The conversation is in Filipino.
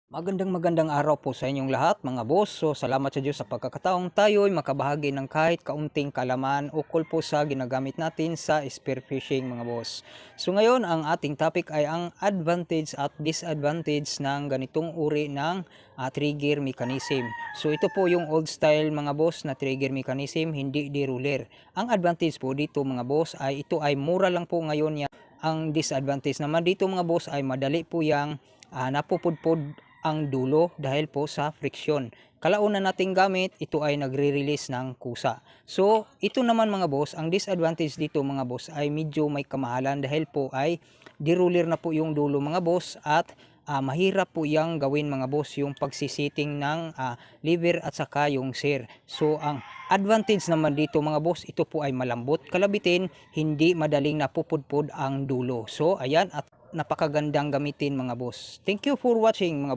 Magandang araw po sa inyong lahat mga boss. So salamat sa Diyos sa pagkakataong tayo'y makabahagi ng kahit kaunting kalaman ukol po sa ginagamit natin sa spear fishing mga boss. So ngayon ang ating topic ay ang advantage at disadvantage ng ganitong uri ng trigger mechanism. So ito po yung old style mga boss na trigger mechanism, hindi deruller. Ang advantage po dito mga boss ay ito ay mura lang po ngayon yan. Ang disadvantage naman dito mga boss ay madali po yung napupudpod ang dulo dahil po sa friksyon. Kalaunan nating gamit, ito ay nagre-release ng kusa. So, ito naman mga boss, ang disadvantage dito mga boss ay medyo may kamahalan dahil po ay deruller na po yung dulo mga boss at mahirap po yang gawin mga boss yung pagsisiting ng lever at saka yung shear. So, ang advantage naman dito mga boss, ito po ay malambot kalabitin, hindi madaling napupudpod ang dulo. So, ayan at napakagandang gamitin mga boss. Thank you for watching mga boss.